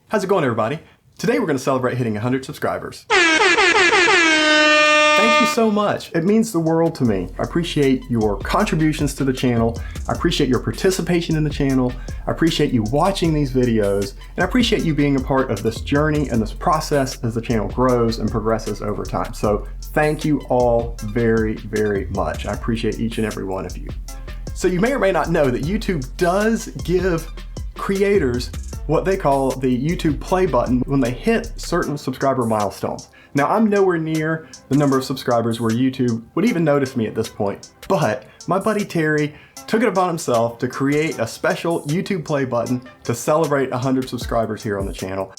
How's it going, everybody? Today we're going to celebrate hitting 100 subscribers. Thank you so much. It means the world to me. I appreciate your contributions to the channel. I appreciate your participation in the channel. I appreciate you watching these videos. And I appreciate you being a part of this journey and this process as the channel grows and progresses over time. So thank you all very, very much. I appreciate each and every one of you. So you may or may not know that YouTube does give creators what they call the YouTube play button when they hit certain subscriber milestones. Now, I'm nowhere near the number of subscribers where YouTube would even notice me at this point, but my buddy Terry took it upon himself to create a special YouTube play button to celebrate 100 subscribers here on the channel.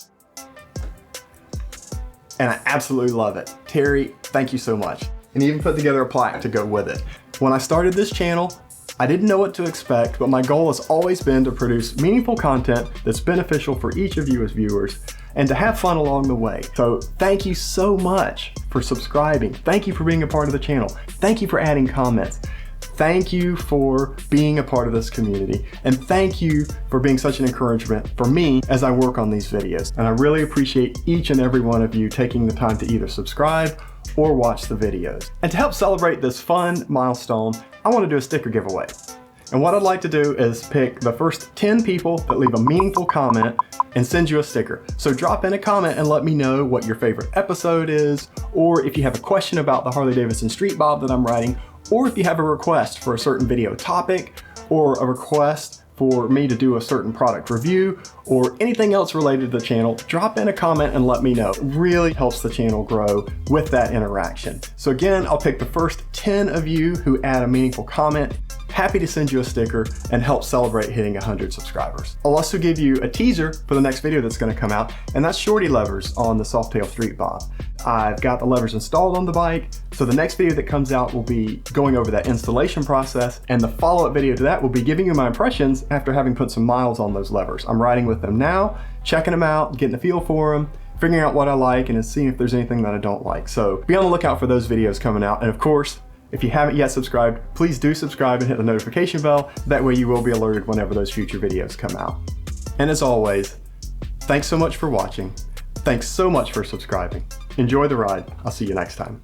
And I absolutely love it. Terry, thank you so much. And he even put together a plaque to go with it. When I started this channel, I didn't know what to expect, but my goal has always been to produce meaningful content that's beneficial for each of you as viewers and to have fun along the way. So thank you so much for subscribing. Thank you for being a part of the channel. Thank you for adding comments. Thank you for being a part of this community. And thank you for being such an encouragement for me as I work on these videos. And I really appreciate each and every one of you taking the time to either subscribe or watch the videos. And to help celebrate this fun milestone, I want to do a sticker giveaway. And what I'd like to do is pick the first 10 people that leave a meaningful comment and send you a sticker. So drop in a comment and let me know what your favorite episode is, or if you have a question about the Harley-Davidson Street Bob that I'm writing, or if you have a request for a certain video topic, or a request for me to do a certain product review, or anything else related to the channel, drop in a comment and let me know. It really helps the channel grow with that interaction. So again, I'll pick the first 10 of you who add a meaningful comment. Happy to send you a sticker and help celebrate hitting 100 subscribers. I'll also give you a teaser for the next video that's gonna come out, and that's Shorty levers on the Softail Street Bob. I've got the levers installed on the bike, so the next video that comes out will be going over that installation process, and the follow-up video to that will be giving you my impressions after having put some miles on those levers. I'm riding with them now, checking them out, getting a feel for them, figuring out what I like, and seeing if there's anything that I don't like. So be on the lookout for those videos coming out, and of course, if you haven't yet subscribed, please do subscribe and hit the notification bell. That way you will be alerted whenever those future videos come out. And as always, thanks so much for watching. Thanks so much for subscribing. Enjoy the ride. I'll see you next time.